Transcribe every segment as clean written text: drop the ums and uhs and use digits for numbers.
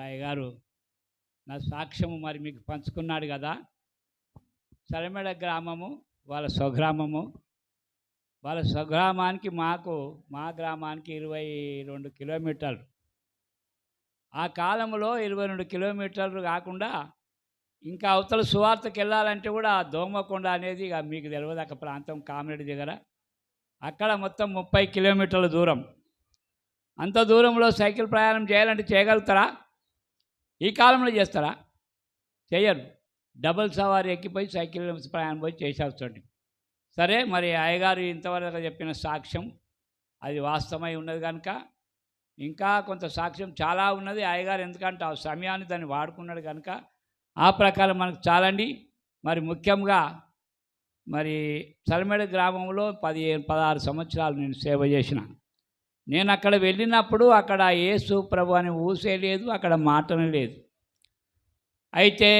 అయ్యగారు నా సాక్ష్యము మరి మీకు పంచుకున్నాడు కదా. సలమెడ గ్రామము వాళ్ళ స్వగ్రామము. వాళ్ళ స్వగ్రామానికి మా గ్రామానికి 22 కిలోమీటర్లు. ఆ కాలంలో 22 కిలోమీటర్లు కాకుండా ఇంకా అవతల సువార్తకి వెళ్ళాలంటే కూడా దోమకొండ అనేది ఇక మీకు తెలియదు, అక్కడ ప్రాంతం కామిరెడ్డి దగ్గర. అక్కడ మొత్తం 30 కిలోమీటర్ల దూరం. అంత దూరంలో సైకిల్ ప్రయాణం చేయాలంటే చేయగలుగుతారా? ఈ కాలంలో చేస్తారా? చేయరు. డబుల్ సవారీ ఎక్కిపోయి సైకిల్ ప్రయాణం పోయి చేసేస్తుంది. సరే, మరి అయ్యగారు ఇంతవరకు చెప్పిన సాక్ష్యం అది వాస్తవమై ఉన్నది కనుక ఇంకా కొంత సాక్ష్యం చాలా ఉన్నది. అయ్యగారు ఎందుకంటే ఆ సమయాన్ని దాన్ని వాడుకున్నాడు కనుక ఆ ప్రకారం మనకు చాలండి. మరి ముఖ్యంగా మరి సలమెడ గ్రామంలో 16 సంవత్సరాలు నేను సేవ చేసిన. నేను అక్కడ వెళ్ళినప్పుడు అక్కడ యేసు ప్రభు అని ఊసే లేదు, అక్కడ మాటనే లేదు. అయితే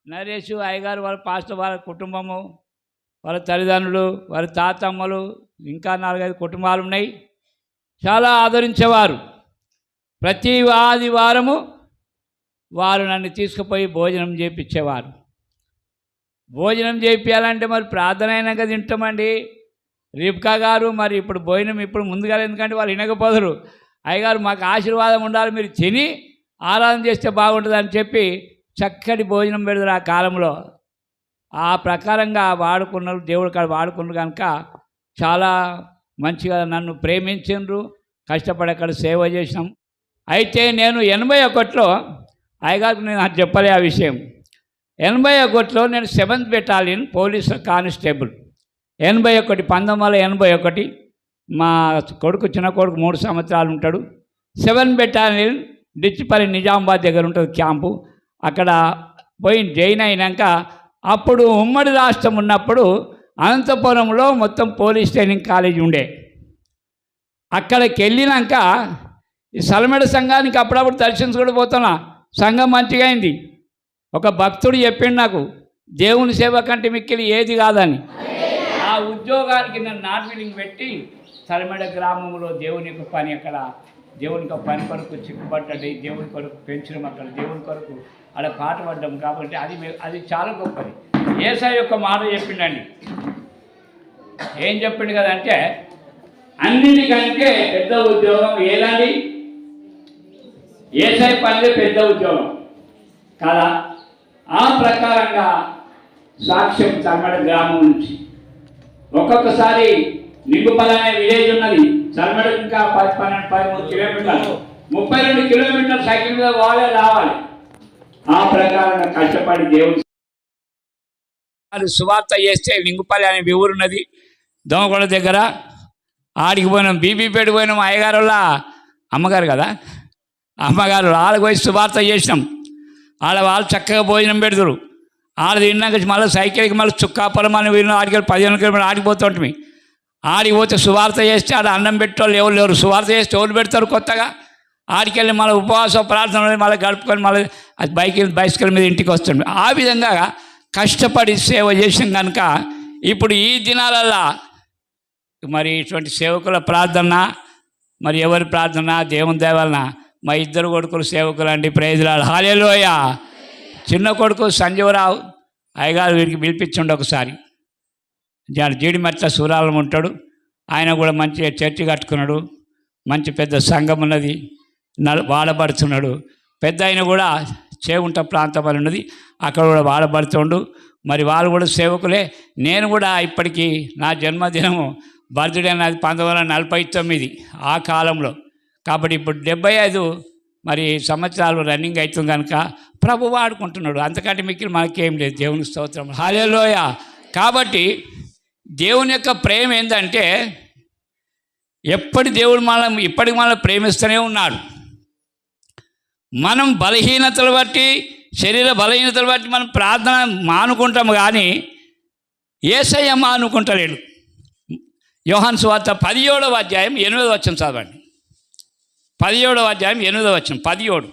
నరేష్ అయ్యగారు వాళ్ళ పాస్టర్ వాళ్ళ కుటుంబము, వాళ్ళ తల్లిదండ్రులు, వాళ్ళ తాతమ్మలు, ఇంకా 4-5 కుటుంబాలు ఉన్నాయి. చాలా ఆదరించేవారు. ప్రతి ఆదివారము వారు నన్ను తీసుకుపోయి భోజనం చేయించేవారు. భోజనం చేయించాలంటే మరి ప్రార్థన అయినాక తింటామండి. రిబ్కా గారు మరి ఇప్పుడు భోజనం ఇప్పుడు ముందుగా, ఎందుకంటే వాళ్ళు వినకపోదురు. అయ్యగారు మాకు ఆశీర్వాదం ఉండాలి, మీరు తిని ఆరాధన చేస్తే బాగుంటుంది అని చెప్పి చక్కటి భోజనం పెడతారు ఆ కాలంలో. ఆ ప్రకారంగా వాడుకున్నారు, దేవుడు కాడ వాడుకున్నారు కనుక చాలా మంచిగా నన్ను ప్రేమించిండ్రు. కష్టపడి అక్కడ సేవ చేసినాం. అయితే నేను 81లో అయ్యగారికి నేను చెప్పలే ఆ విషయం. 81లో నేను 7th బెటాలియన్ పోలీస్ కానిస్టేబుల్. 1981 మా కొడుకు, చిన్న కొడుకు 3 సంవత్సరాలు ఉంటాడు. 7th బెటాలియన్ డిచ్చిపల్లి నిజామాబాద్ దగ్గర ఉంటుంది క్యాంపు. అక్కడ పోయి జాయిన్ అయినాక అప్పుడు ఉమ్మడి రాష్ట్రం ఉన్నప్పుడు అనంతపురంలో మొత్తం పోలీస్ ట్రైనింగ్ కాలేజీ ఉండే. అక్కడికి వెళ్ళినాక ఈ సలమెడ సంఘానికి అప్పుడప్పుడు దర్శించుకుంటూ పోతున్నా. సంఘం మంచిగా అయింది. ఒక భక్తుడు చెప్పిండు నాకు, దేవుని సేవ కంటే మిక్కిలి ఏది కాదని. ఆ ఉద్యోగానికి నన్ను నాట్మిలింగ్ పెట్టి సలమెడ గ్రామంలో దేవుని యొక్క పని, అక్కడ దేవుని యొక్క పని కొరకు చిక్కుపడ్డది, దేవుని కొరకు పెంచడం, అక్కడ దేవుని కొరకు అక్కడ పాట పడ్డం. కాబట్టి అది చాలా గొప్పది. యేసయ్య యొక్క మాట చెప్పిండండి. ఏం చెప్పిండు కదంటే, అన్నిటికంటే పెద్ద ఉద్యోగం ఏదండి? యేసయ్య పనిదే పెద్ద ఉద్యోగం కదా. ఆ ప్రకారంగా సాక్ష్యం సలమెడ గ్రామం నుంచి ఒక్కొక్కసారి నింగుపల్లి అనే విలేజ్ ఉన్నది. సలమెడ ఇంకా 13 కిలోమీటర్లు, 32 కిలోమీటర్లు సైకిల్ మీద పోవాలి, రావాలి. ఆ ప్రకారంగా కష్టపడి దేవుడు సువార్త చేస్తే నింగుపల్లి అనే ఊరున్నది దోమకొండ దగ్గర. ఆడికి పోయినాం, బీబీపేట పోయినాం. అయ్యగారు వాళ్ళ అమ్మగారు కదా, అమ్మగారు వాళ్ళకి పోయి సువార్త చేసినాం. వాళ్ళు చక్కగా భోజనం పెడతారు. ఆడ తిన్నాక మళ్ళీ సైకిల్కి మళ్ళీ చుక్కాపురం అని వీళ్ళు ఆడికి 15 కిలోమీటర్లు ఆడిపోతుంటాం. ఆడిపోతే సువార్త చేస్తే ఆడ అన్నం పెట్టేవాళ్ళు ఎవరు లేరు. సువార్త చేస్తే ఎవరు పెడతారు కొత్తగా? ఆడికెళ్ళి మళ్ళీ ఉపవాస ప్రార్థనలు మళ్ళీ గడుపుకొని మళ్ళీ అది బైసికల్ మీద ఇంటికి వస్తుంది. ఆ విధంగా కష్టపడి సేవ చేసిన కనుక ఇప్పుడు ఈ దినాలల్లా మరి ఇటువంటి సేవకుల ప్రార్థన, మరి ఎవరి ప్రార్థన, దేవుని దయవలన మా 2 కొడుకులు సేవకులు అండి. ప్రైజ్ లార్డ్, హల్లెలూయా. చిన్న కొడుకు సంజీవరావు అయ్యగారు వీరికి పిలిపించండి ఒకసారి. జీడిమట్ల సూరాలం ఉంటాడు. ఆయన కూడా మంచిగా చర్చి కట్టుకున్నాడు, మంచి పెద్ద సంఘం ఉన్నది, వాడబడుతున్నాడు. పెద్ద ఆయన కూడా చేగుంట ప్రాంతం అని ఉన్నది, అక్కడ కూడా వాడబడుతుండు. మరి వాళ్ళు కూడా సేవకులే. నేను కూడా ఇప్పటికీ నా జన్మదినము బర్త్డే అనేది 1949 ఆ కాలంలో. కాబట్టి ఇప్పుడు 75 మరి సంవత్సరాలు రన్నింగ్ అవుతుంది కనుక ప్రభు వాడుకుంటున్నాడు. అంతకంటే మిక్కిలి మనకేం లేదు. దేవుని స్తోత్రం, హల్లెలూయా. కాబట్టి దేవుని యొక్క ప్రేమ ఏంటంటే ఇప్పటికి మనం ప్రేమిస్తూనే ఉన్నాడు. మనం బలహీనతలు బట్టి, శరీర బలహీనతలు బట్టి మనం ప్రార్థన మానుకుంటాము, కానీ యేసయ్య మానుకుంటలేడు. యోహాను సువార్త 17వ అధ్యాయం 8వ వచనం చదవండి. 17వ అధ్యాయం 8వ వచనం. 17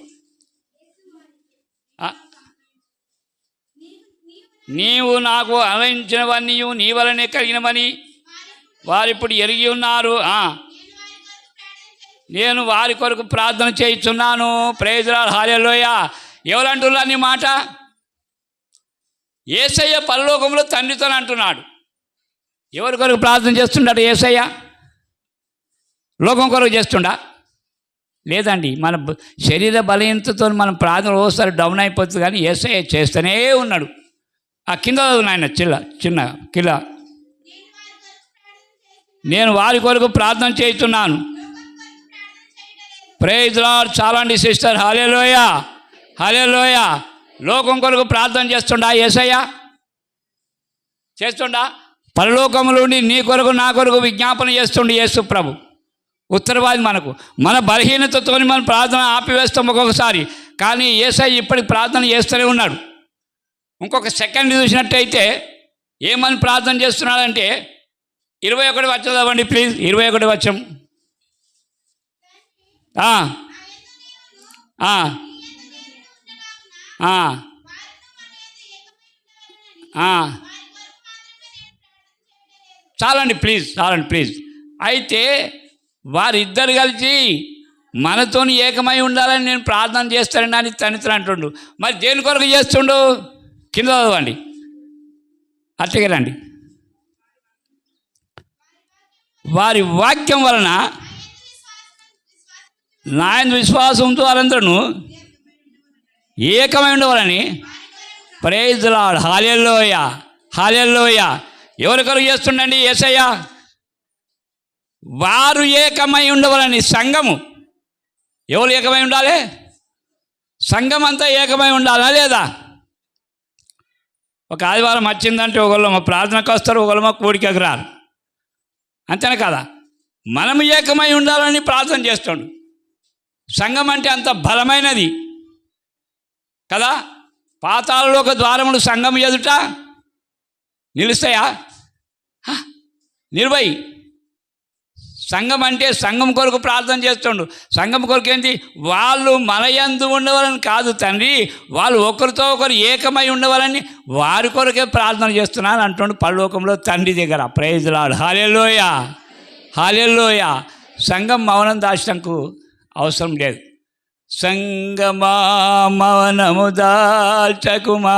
నీవు నాకు అనుగ్రహించినవన్నీ నీ వలనే కలిగినవని వారిప్పుడు ఎరిగి ఉన్నారు. నేను వారి కొరకు ప్రార్థన చేయుచున్నాను. ప్రైజ్ ది లార్డ్, హల్లెలూయా. ఎవరంటున్నారు నీ మాట? యేసయ్య పరలోకంలో తండ్రితో అంటున్నాడు. ఎవరి కొరకు ప్రార్థన చేస్తున్నాడు యేసయ్య? లోకం కొరకు చేస్తుండా? లేదండి. మన శరీర బలహీనతతో మనం ప్రార్థన ఓసారి డౌన్ అయిపోతుంది, కానీ యేసయ్య చేస్తూనే ఉన్నాడు. ఆ కింద నాయన చిన్న కింద, నేను వారి కొరకు ప్రార్థన చేస్తున్నాను. Praise the lord. చాలండి సిస్టర్, హల్లెలూయా, హల్లెలూయా. లోకం కొరకు ప్రార్థన చేస్తుండా యేసయ్య? చేస్తుండా? పరలోకములో ఉండి నీ కొరకు నా కొరకు విజ్ఞాపన చేస్తుండే యేసు ప్రభు. ఉత్తరవాది మనకు. మన బలహీనతతో మనం ప్రార్థన ఆపివేస్తాం ఒక్కొక్కసారి, కానీ యేసయ్య ఇప్పటికి ప్రార్థన చేస్తూనే ఉన్నాడు. ఇంకొక సెకండ్ చూసినట్టయితే ఏమని ప్రార్థన చేస్తున్నాడంటే 21 వచ్చం చదవండి ప్లీజ్. 21 వచ్చం. చాలండి ప్లీజ్. అయితే వారిద్దరు కలిసి మనతోని ఏకమై ఉండాలని నేను ప్రార్థన చేస్తానని అని తండ్రి అంటుండు. మరి దేని కొరకు చేస్తుండు? కింద చదవండి, అట్లాగే రండి. వారి వాక్యం వలన నాయన విశ్వాసంతో వారందరూ ఏకమై ఉండవాలని. ప్రైజ్ ది లార్డ్, హల్లెలూయా, హల్లెలూయా. ఎవరి కొరకు చేస్తుండండి యేసయ్య? వారు ఏకమై ఉండవాలని. సంఘము ఎవరు ఏకమై ఉండాలి? సంఘం అంతా ఏకమై ఉండాలా లేదా? ఒక ఆదివారం వచ్చిందంటే ఒకళ్ళు మా ప్రార్థనకు వస్తారు, ఒకళ్ళు మా కోడికకు రారు, అంతేనా కదా? మనము ఏకమై ఉండాలని ప్రార్థన చేస్తాడు. సంఘం అంటే అంత బలమైనది కదా. పాతాళంలో ఒక ద్వారములు సంఘం ఎదుట నిలుస్తాయా? నిలవై. సంఘం అంటే సంఘం కొరకు ప్రార్థన చేస్తుండు. సంఘం కొరకు ఏంటి? వాళ్ళు మన యందు ఉండవాలని కాదు తండ్రి, వాళ్ళు ఒకరితో ఒకరు ఏకమై ఉండవాలని వారి కొరకే ప్రార్థన చేస్తున్నాను అంటుండు పరలోకంలో తండ్రి దగ్గర. ప్రైజ్ ది లార్డ్, హల్లెలూయా, హల్లెలూయా. సంఘం మౌనం దాచడానికి అవసరం లేదు. సంగమా మౌనము దాల్చకుమా.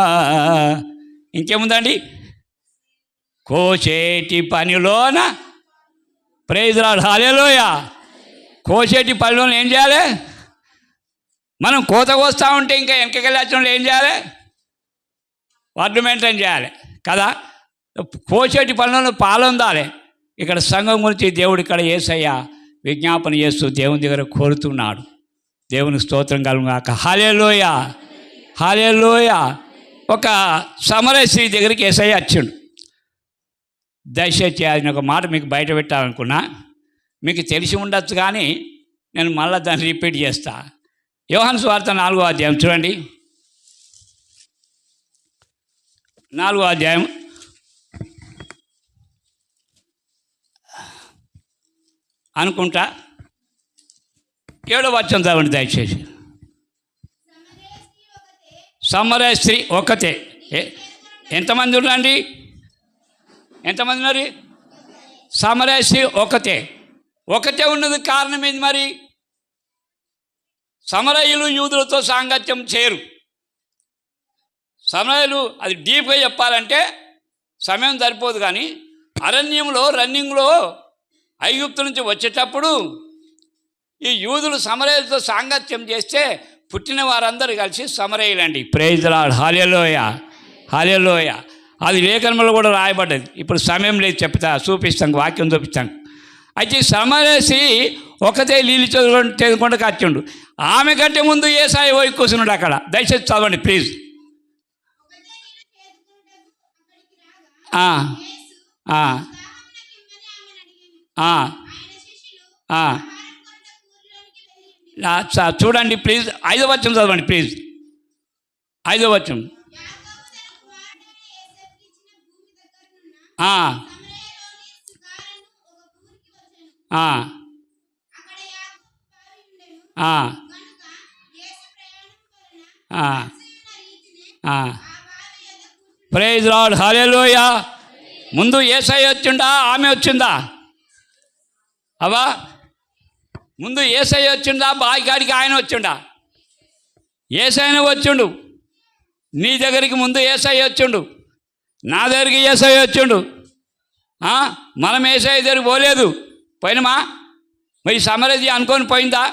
ఇంకేముందండి? కోచేటి పనిలోన. ప్రైజ్ ది లార్డ్, హల్లెలూయా. కోసేటి పనిలో ఏం చేయాలి? మనం కోత కోస్తూ ఉంటే ఇంకా వెనకకెళ్ళి వచ్చిన ఏం చేయాలి? వడ్లు మెయింటైన్ చేయాలి కదా. కోసేటి పనిలో పాలొందాలి. ఇక్కడ సంఘం గురించి దేవుడు ఇక్కడ యేసయ్య విజ్ఞాపన చేస్తూ దేవుని దగ్గర కోరుతున్నాడు. దేవునికి స్తోత్రం కలుగుగాక. హల్లెలూయా, హల్లెలూయా. ఒక సమరయ స్త్రీ దగ్గరికి యేసయ్య వచ్చిండు. దయచేసి అది ఒక మాట మీకు బయట పెట్టాలనుకున్నా. మీకు తెలిసి ఉండొచ్చు, కానీ నేను మళ్ళీ దాన్ని రిపీట్ చేస్తా. యోహాను సువార్త 4వ అధ్యాయం చూడండి. 4వ అధ్యాయం అనుకుంటా 7వ వచనం చదవండి దయచేసి. సమరయ స్త్రీ ఒకతే. ఎంతమంది ఉన్నారండి? ఎంతమంది ఉన్నారు? సమరయ స్త్రీ ఒకతే ఉన్నది. కారణం ఏంది మరి? సమరయులు యూదులతో సాంగత్యం చేయరు. సమరయులు అది డీప్గా చెప్పాలంటే సమయం సరిపోదు, కానీ అరణ్యంలో రన్నింగ్లో ఐగుప్తు నుంచి వచ్చేటప్పుడు ఈ యూదులు సమరయులతో సాంగత్యం చేస్తే పుట్టిన వారందరూ కలిసి సమరయులండి. ప్రైజ్ ది లార్డ్, హల్లెలూయా, హల్లెలూయా. అది లేఖనంలో కూడా రాయబడ్డది. ఇప్పుడు సమయం లేదు, చూపిస్తాం, వాక్యం చూపిస్తాం. అయితే సమరసి ఒకతే నీళ్ళు చదువుకుంటూ కచ్చిండు. ఆమె కంటే ముందు యేసయ్య పోయి కూర్చున్నాడు అక్కడ. దయచేసి చదవండి ప్లీజ్. చూడండి ప్లీజ్. 5వ వచనం చదవండి ప్లీజ్. 5వ వచనం. ప్రైజ్ లార్డ్, హల్లెలూయా. ముందు యేసయ్య వచ్చిందా, ఆమె వచ్చిందా? అవా ముందు యేసయ్య వచ్చిండా, బాయికాడికి ఆయన వచ్చిండా? యేసయ్యనే వచ్చిండు. నీ దగ్గరికి ముందు యేసయ్య వచ్చిండు, నా దగ్గరికి యేసయ్య వచ్చిండు. మనం యేసయ్య దగ్గరికి పోలేదు. పోయినమా? మరి సమరది అనుకొని పోయిందా?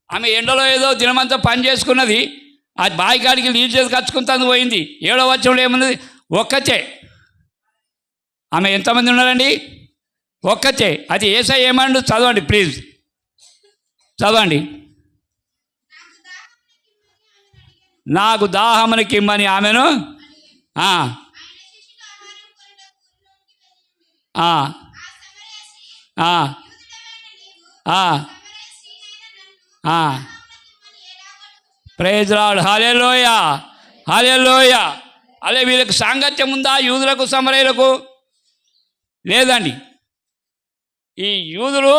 ఆమె ఎండలో ఏదో దినమంతా పని చేసుకున్నది, ఆ బాయికాడికి నీళ్ళు చేసి కచ్చుకుంటాను పోయింది. 7వ వచనంలో ఏమున్నది? ఒక్కతే. ఆమె ఎంతమంది ఉన్నారండి? ఒక్కతే. అది యేసయ్య ఏమండు? చదవండి ప్లీజ్, చదవండి. నాకు దాహమునకిమ్మని ఆమెను ప్రైజ్ లార్డ్. హల్లెలూయా, హల్లెలూయా. అదే వీళ్ళకి సాంగత్యం ఉందా? యూదులకు సమరయులకు లేదండి. ఈ యూదులు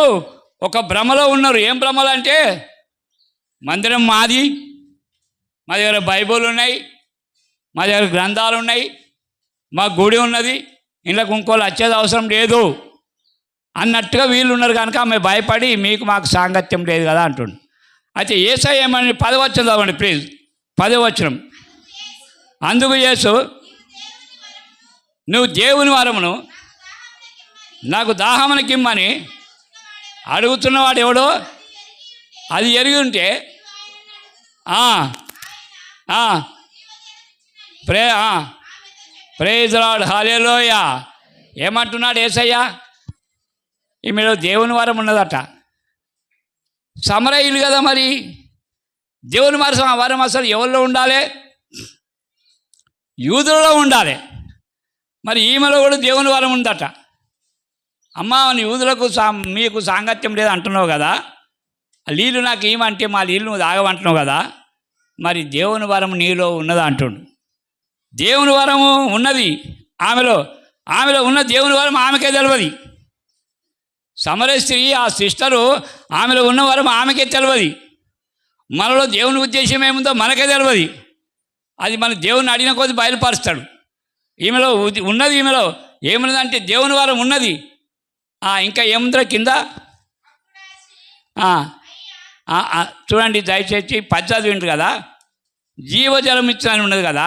ఒక భ్రమలో ఉన్నారు. ఏం భ్రమలు అంటే, మందిరం మాది, మా దగ్గర బైబుల్ ఉన్నాయి, మా దగ్గర గ్రంథాలు ఉన్నాయి, మా గుడి ఉన్నది, ఇంట్లోకి ఇంకోళ్ళు వచ్చేది అవసరం లేదు అన్నట్టుగా వీళ్ళు ఉన్నారు. కనుక ఆమె భయపడి మీకు మాకు సాంగత్యం లేదు కదా అంటుండు. అయితే యేసయ్య ఏమని 10వ వచనం చదవండి ప్లీజ్. 10వ వచనం. అందుకు యేసు, నువ్వు దేవుని వరమును నాకు దాహమునకిమ్మని అడుగుతున్నవాడు ఎవడో అది ఎరిగి ఉంటే ప్రైజ్ లార్డ్. హల్లెలూయా. ఏమంటున్నాడు యేసయ్య? ఈమెలో దేవుని వరం ఉన్నదట. సమరయులు కదా, మరి దేవుని వరం అసలు ఎవరిలో ఉండాలి? యూదులలో ఉండాలి. మరి ఈమెలో కూడా దేవుని వరం ఉందట. అమ్మ, యూదులకు మీకు సాంగత్యం లేదు అంటున్నావు కదా, నీళ్ళు నాకు ఏమంటే మా నీళ్ళు నువ్వు తాగమంటున్నావు కదా, మరి దేవుని వరం నీలో ఉన్నదా అంటుండు. దేవుని వరము ఉన్నది ఆమెలో. ఉన్న దేవుని వరం ఆమెకే తెలియదు. సమరయ స్త్రీ, ఆ సిస్టరు, ఆమెలో ఉన్న వరం ఆమెకే తెలియదు. మనలో దేవుని ఉద్దేశం ఏముందో మనకే తెలియదు. అది మన దేవుని అడిగిన కొద్ది బయలుపరుస్తాడు. ఈమెలో ఉన్నది, ఈమెలో ఏమున్నదంటే దేవుని వరం ఉన్నది. ఇంకా ఏముందో కింద చూడండి దయచేసి. 10 వింటారు కదా, జీవజలం ఇచ్చిన ఉన్నది కదా,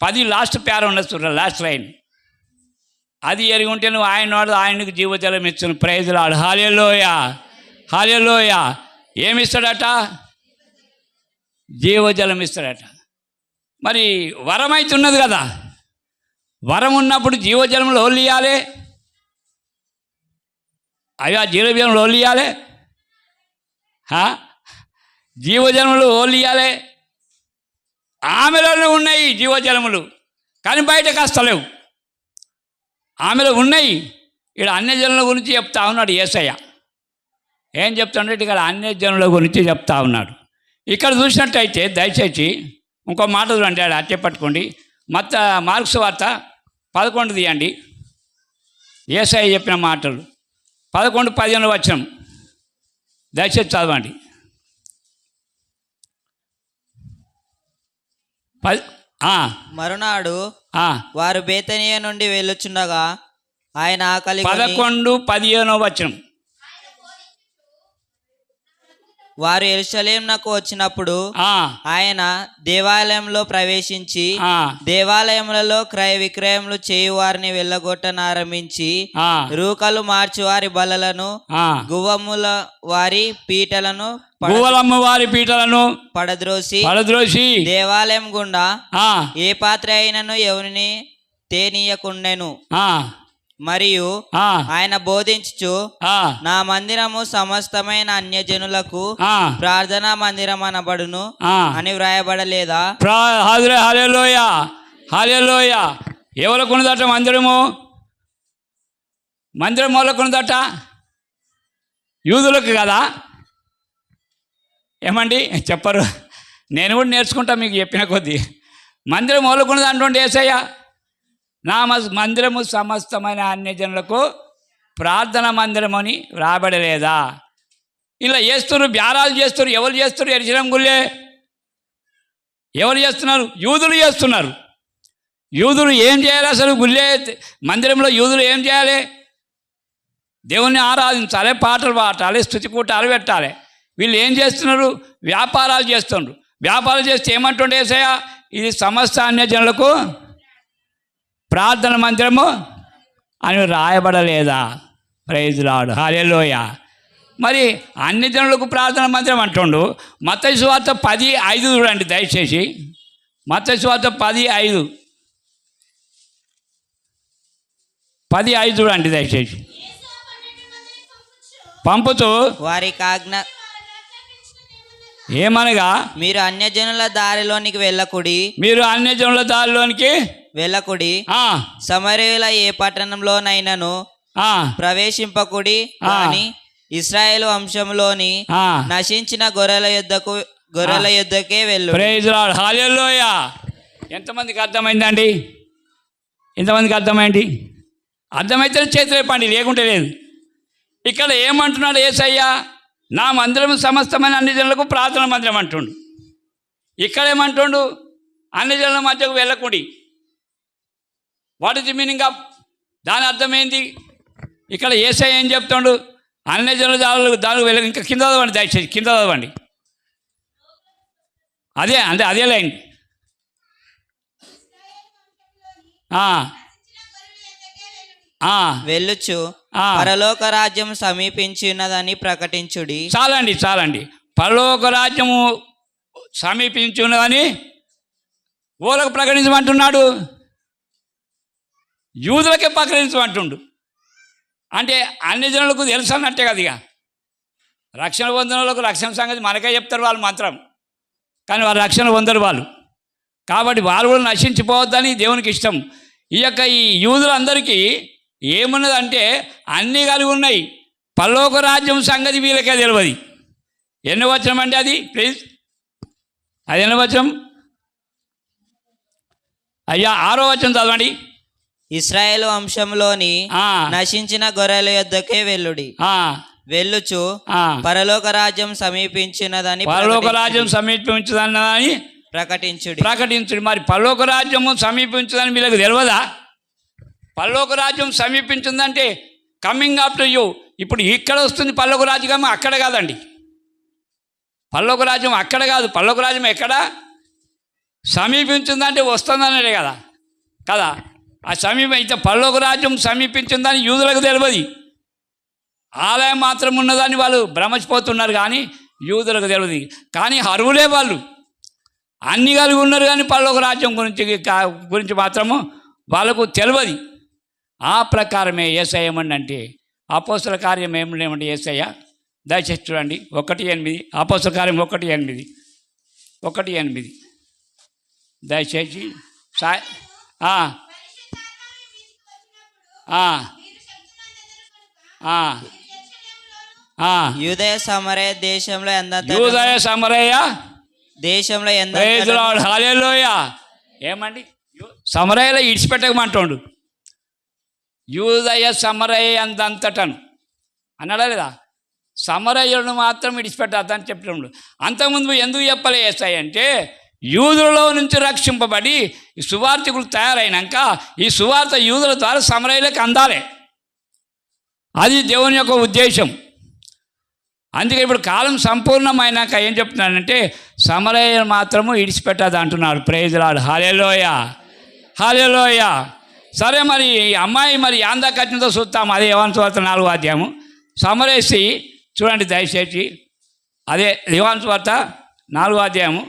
10 లాస్ట్ పేర ఉన్నది చూడ, లాస్ట్ లైన్. అది ఎరిగి ఉంటే నువ్వు ఆయనకు జీవజలం ఇచ్చును. Praise lord. హల్లెలూయా, హల్లెలూయా. ఏమిస్తాడట? జీవజలం ఇస్తాడట. మరి వరం అయితే ఉన్నది కదా, వరం ఉన్నప్పుడు జీవజలంలో ఓళ్ళు ఇవ్వాలి. అయ్యా, జీవజలంలో ఓళ్ళు ఇవ్వాలి, జీవజలములు ఓళ్ళు ఇవ్వాలి. ఆమెలోనే ఉన్నాయి జీవజలములు, కానీ బయటకు వస్తలేవు. ఆమెలో ఉన్నాయి. ఇక్కడ అన్యజనుల గురించి చెప్తా ఉన్నాడు యేసయ్య. ఏం చెప్తున్నాడు? ఇక్కడ అన్యజనుల గురించి చెప్తా ఉన్నాడు. ఇక్కడ చూసినట్టయితే దయచేసి ఇంకో మాట చూడండి, అట్టే పట్టుకోండి. మార్క్స్ వార్త 11 తీయండి. యేసయ్య చెప్పిన మాటలు 11:15 వచనం దయచేసి చదవండి. మరునాడు వారు బేతనియ నుండి వెళ్ళుచుండగా ఆయన ఆకలి 11:15 వచనం. వారు యెరూషలేమునకు వచ్చినప్పుడు ఆయన దేవాలయంలో ప్రవేశించి దేవాలయములలో క్రయ విక్రయములు చేయు వారిని వెళ్ళగొట్టనారంభించి రూకలు మార్చి వారి బలలను గువ్వముల వారి పీటలను పడద్రోసి దేవాలయం గుండా ఏ పాత్ర అయినను ఎవరిని తేనీయకుండెను. మరియు ఆయన బోధించుచు, నా మందిరము సమస్తమైన అన్యజనులకు ప్రార్థనా మందిరం అనబడును అని వ్రాయబడలేదా? హల్లెలూయా, హల్లెలూయా. ఎవరికి ఉన్నదట మందిరము? మందిరం ఎవరికి ఉన్నదట? యూదులకు కదా. ఏమండి చెప్పరు? నేను కూడా నేర్చుకుంటా మీకు చెప్పిన కొద్దీ. మందిరం ఎవరికి ఉన్నది అంటుండే యేసయ్య. నా మందిరము సమస్తమైన అన్యజనులకు ప్రార్థన మందిరం అని రాబడలేదా? ఇలా చేస్తున్నారు, బ్యారాలు చేస్తున్నారు. ఎవరు చేస్తున్నారు? యెరూషలేము గుళ్ళే. ఎవరు చేస్తున్నారు? యూదులు చేస్తున్నారు. యూదులు ఏం చేయాలి అసలు? గుళ్ళే మందిరంలో యూదులు ఏం చేయాలి? దేవుణ్ణి ఆరాధించాలి, పాటలు పాడాలి, స్తుతి కూటాలు పెట్టాలి. వీళ్ళు ఏం చేస్తున్నారు? వ్యాపారాలు చేస్తున్నారు. వ్యాపారాలు చేస్తే ఏమంటుండే యేసయ్య? ఇది సమస్త అన్యజనులకు ప్రార్థన మందిరము అని రాయబడలేదా? ప్రైజ్ లార్డ్, హల్లెలూయా. మరి అన్ని జనులకు ప్రార్థన మందిరం అంటుండు. మత్తయి సువార్త 10:5 చూడండి దయచేసి. మత్తయి సువార్త 10:5 చూడండి దయచేసి. పంపుతూ వారికి ఆజ్ఞ ఏమనగా, మీరు అన్యజనుల దారిలోనికి వెళ్ళకుడి, మీరు అన్యజనుల దారిలోనికి వెళ్ళకుడి, సమరయుల ఏ పట్టణంలోనైనాను ప్రవేశింపకుడి, కానీ ఇశ్రాయేలు వంశంలోని నశించిన గొర్రెల యుద్ధకే వెళ్ళు. ప్రైజ్ లార్డ్, హల్లెలూయా. ఎంతమందికి అర్థమైందండి? ఎంతమందికి అర్థమైంది? అర్థమైతే చేతులేపండి, లేకుంటే లేదు. ఇక్కడ ఏమంటున్నాడు యేసయ్య? నా మందిరం సమస్తమైన అన్ని జనులకు ప్రార్థన మందిరం అంటుండు. ఇక్కడ ఏమంటుండు? అన్ని జనుల మధ్యకు వెళ్ళకుండి. What is the meaning of? దాని అర్థమైంది. ఇక్కడ యేసయ్య ఏం చెప్తుండు? అన్ని జనుల దానికి వెళ్ళ. ఇంకా కింద చదవండి దయచేసి, కింద చదవండి. అదే లైన్. వెళ్ళుచు పరలోక రాజ్యం సమీపించున్నదని ప్రకటించుడి. చాలండి. పరలోక రాజ్యము సమీపించున్నదని ఊళ్ళకు ప్రకటించమంటున్నాడు, యూదులకే ప్రకటించమంటుండు. అంటే అన్ని జనులకు తెలుసు అన్నట్టే కదా. ఇక రక్షణ పొందిన వాళ్ళకు రక్షణ సంగతి మనకే చెప్తారు వాళ్ళు మాత్రం, కానీ వాళ్ళు రక్షణ పొందరు వాళ్ళు. కాబట్టి వాళ్ళు కూడా నశించిపోవద్దని దేవునికి ఇష్టం. ఈ యూదులందరికీ ఏమున్నదంటే అన్నీ కలిగి ఉన్నాయి. పరలోక రాజ్యం సంగతి వీళ్ళకే తెలియదు. ఎన్ని వచనం అండి అది? ప్లీజ్, అది ఎన్ని వచనం అయ్యా? 6వ వచనం చదవండి. ఇశ్రాయేలు వంశంలోని నశించిన గొర్రెల యొద్దకే వెళ్ళుడి, వెళ్ళుచు పరలోక రాజ్యం సమీపించినదని ప్రకటించుడి. మరి పరలోక రాజ్యము సమీపించదని వీళ్ళకి తెలియదా? పరలోక రాజ్యం సమీపించిందంటే కమింగ్ ఆఫ్టర్ యూ. ఇప్పుడు ఇక్కడ వస్తుంది పరలోక రాజ్యం, అక్కడ కాదండి. పరలోక రాజ్యం అక్కడ కాదు. పరలోక రాజ్యం ఎక్కడ సమీపించిందంటే వస్తుందనే కదా. ఆ అయితే పరలోక రాజ్యం సమీపించిందని యూదులకు తెలియదు. ఆలయం మాత్రం ఉన్నదని వాళ్ళు భ్రమచిపోతున్నారు, కానీ యూదులకు తెలియదు. కానీ అర్హులే వాళ్ళు, అన్ని కలిగి ఉన్నారు, కానీ పరలోక రాజ్యం గురించి మాత్రము వాళ్ళకు తెలియదు. ఆ ప్రకారమే యేసయ్య ఏమంటే, అపోస్తల కార్యం ఏమంటే యేసయ్య దయచేసి చూడండి 1:8. అపోస్తల కార్యం 1:8 దయచేసి. యూదయ సమరయ దేశంలో హల్లెలూయా. ఏమండి? సమరయలో ఇడిచిపెట్టకమంటాడు. యూదయ సమరయ అందంతటను అన్నాడా లేదా? సమరయులను మాత్రం విడిచిపెట్టద్దని చెప్పినప్పుడు. అంతకుముందు ఎందుకు చెప్పలే యేసయ్య అంటే, యూదులలో నుంచి రక్షింపబడి ఈ సువార్థికులు తయారైనాక ఈ సువార్త యూదుల ద్వారా సమరయులకు అందాలి. అది దేవుని యొక్క ఉద్దేశం. అందుకే ఇప్పుడు కాలం సంపూర్ణమైనాక ఏం చెప్తున్నానంటే, సమరయ్యను మాత్రము ఇడిచిపెట్టదు అంటున్నాడు. ప్రైజ్ లార్డ్, హల్లెలూయా, హల్లెలూయా. సరే, మరి అమ్మాయి మరి యాందాక వచ్చిందో చూస్తాం. అదే యోహాను సువార్త 4వ అధ్యాయము. సమరేసి చూడండి దయచేసి. అదే యోహాను సువార్త 4వ అధ్యాయము.